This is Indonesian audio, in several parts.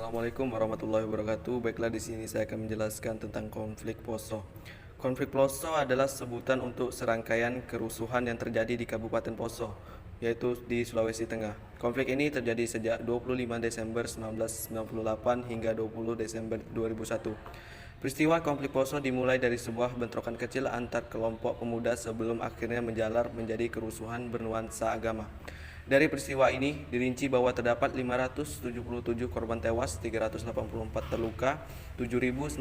Assalamualaikum warahmatullahi wabarakatuh. Baiklah, di sini saya akan menjelaskan tentang konflik Poso. Konflik Poso adalah sebutan untuk serangkaian kerusuhan yang terjadi di Kabupaten Poso, yaitu di Sulawesi Tengah. Konflik ini terjadi sejak 25 Desember 1998 hingga 20 Desember 2001. Peristiwa konflik Poso dimulai dari sebuah bentrokan kecil antar kelompok pemuda sebelum akhirnya menjalar menjadi kerusuhan bernuansa agama. Dari peristiwa ini dirinci bahwa terdapat 577 korban tewas, 384 terluka, 7.932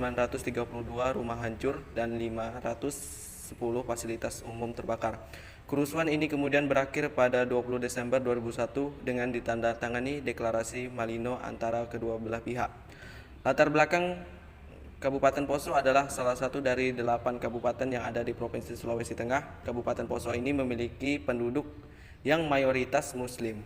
rumah hancur, dan 510 fasilitas umum terbakar. Kerusuhan ini kemudian berakhir pada 20 Desember 2001 dengan ditandatangani deklarasi Malino antara kedua belah pihak. Latar belakang Kabupaten Poso adalah salah satu dari 8 kabupaten yang ada di Provinsi Sulawesi Tengah. Kabupaten Poso ini memiliki penduduk yang mayoritas Muslim,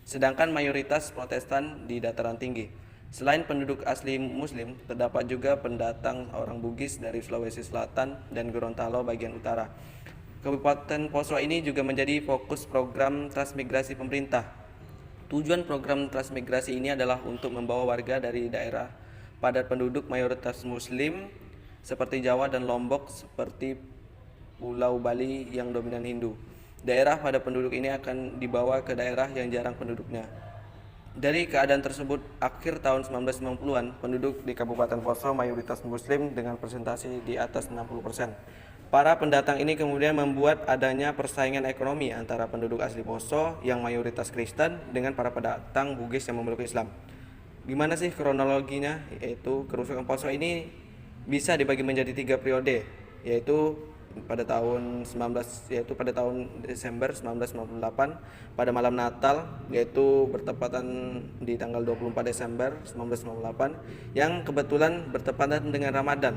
sedangkan mayoritas Protestan di dataran tinggi. Selain penduduk asli Muslim, terdapat juga pendatang orang Bugis dari Sulawesi Selatan dan Gorontalo bagian utara. Kabupaten Poso ini juga menjadi fokus program transmigrasi pemerintah. Tujuan program transmigrasi ini adalah untuk membawa warga dari daerah padat penduduk mayoritas Muslim seperti Jawa dan Lombok seperti Pulau Bali yang dominan Hindu. Daerah padat penduduk ini akan dibawa ke daerah yang jarang penduduknya. Dari keadaan tersebut, akhir tahun 1990-an, penduduk di Kabupaten Poso mayoritas Muslim dengan persentase di atas 60%. Para pendatang ini kemudian membuat adanya persaingan ekonomi antara penduduk asli Poso yang mayoritas Kristen dengan para pendatang Bugis yang memeluk Islam. Gimana sih kronologinya? Yaitu kerusuhan Poso ini bisa dibagi menjadi 3 periode, yaitu pada tahun Desember 1998 pada malam Natal, yaitu bertepatan di tanggal 24 Desember 1998 yang kebetulan bertepatan dengan Ramadan.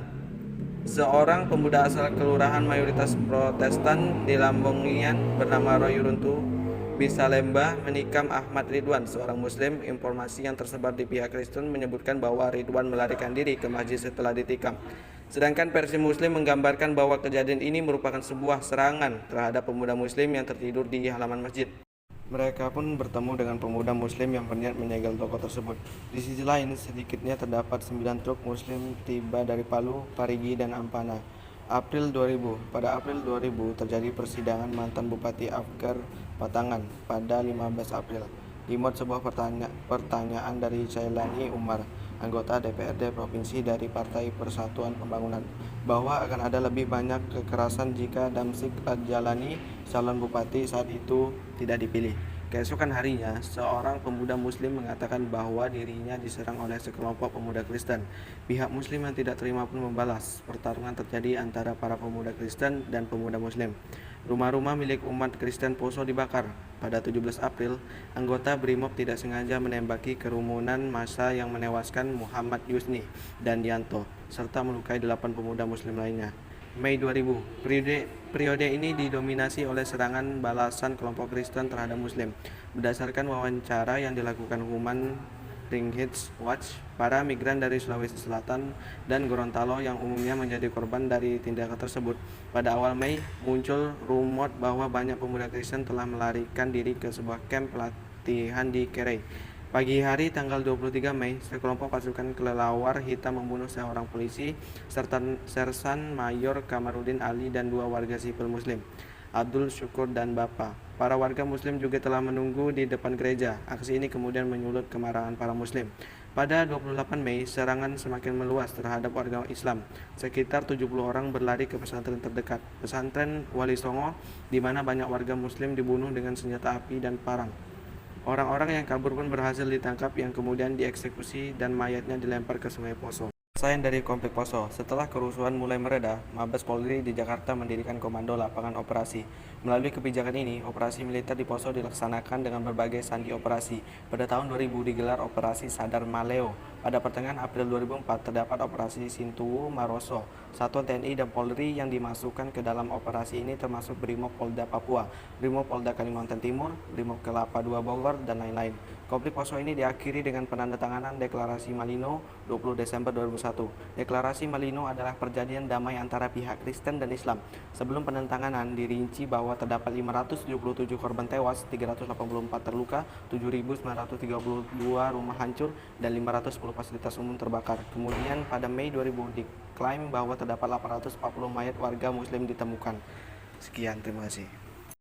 Seorang pemuda asal kelurahan mayoritas Protestan di Lambongian bernama Roy Runtu Bisalemba menikam Ahmad Ridwan, seorang Muslim. Informasi yang tersebar di pihak Kristen menyebutkan bahwa Ridwan melarikan diri ke masjid setelah ditikam. Sedangkan versi Muslim menggambarkan bahwa kejadian ini merupakan sebuah serangan terhadap pemuda Muslim yang tertidur di halaman masjid. Mereka pun bertemu dengan pemuda Muslim yang berniat menyegel toko tersebut. Di sisi lain, sedikitnya terdapat 9 truk Muslim tiba dari Palu, Parigi, dan Ampana. Pada April 2000 terjadi persidangan mantan Bupati Afgar Batangan pada 15 April. Dimuat sebuah pertanyaan dari Cailani Umar, anggota DPRD Provinsi dari Partai Persatuan Pembangunan, bahwa akan ada lebih banyak kekerasan jika Damsik Jalani, calon bupati saat itu, tidak dipilih. Keesokan harinya, seorang pemuda Muslim mengatakan bahwa dirinya diserang oleh sekelompok pemuda Kristen. Pihak Muslim yang tidak terima pun membalas. Pertarungan terjadi antara para pemuda Kristen dan pemuda Muslim. Rumah-rumah milik umat Kristen Poso dibakar. Pada 17 April, anggota Brimob tidak sengaja menembaki kerumunan massa yang menewaskan Muhammad Yusni dan Yanto, serta melukai 8 pemuda Muslim lainnya. Mei 2000, periode ini didominasi oleh serangan balasan kelompok Kristen terhadap Muslim. Berdasarkan wawancara yang dilakukan Human Rights Watch, para migran dari Sulawesi Selatan dan Gorontalo yang umumnya menjadi korban dari tindakan tersebut. Pada awal Mei, muncul rumor bahwa banyak pemuda Kristen telah melarikan diri ke sebuah kamp pelatihan di Kerei. Pagi hari tanggal 23 Mei, sekelompok pasukan kelelawar hitam membunuh seorang polisi serta Sersan Mayor Kamarudin Ali dan 2 warga sipil Muslim, Abdul Syukur dan Bapa. Para warga Muslim juga telah menunggu di depan gereja. Aksi ini kemudian menyulut kemarahan para Muslim. Pada 28 Mei, serangan semakin meluas terhadap warga Islam. Sekitar 70 orang berlari ke pesantren terdekat, pesantren Wali Songo, di mana banyak warga Muslim dibunuh dengan senjata api dan parang. Orang-orang yang kabur pun berhasil ditangkap yang kemudian dieksekusi dan mayatnya dilempar ke Sungai Poso. Selain dari konflik Poso, setelah kerusuhan mulai mereda, Mabes Polri di Jakarta mendirikan Komando Lapangan Operasi. Melalui kebijakan ini, operasi militer di Poso dilaksanakan dengan berbagai sandi operasi. Pada tahun 2000 digelar Operasi Sadar Maleo. Pada pertengahan April 2004 terdapat Operasi Sintuwu Maroso. Satuan TNI dan Polri yang dimasukkan ke dalam operasi ini termasuk Brimob Polda Papua, Brimob Polda Kalimantan Timur, Brimob Kelapa II Bogor, dan lain-lain. Konflik Poso ini diakhiri dengan penandatanganan Deklarasi Malino 20 Desember 2001. Deklarasi Malino adalah perjanjian damai antara pihak Kristen dan Islam. Sebelum penandatanganan dirinci bahwa terdapat 577 korban tewas, 384 terluka, 7.932 rumah hancur, dan 510 fasilitas umum terbakar. Kemudian pada Mei 2000 diklaim bahwa terdapat 840 mayat warga muslim ditemukan. Sekian, terima kasih.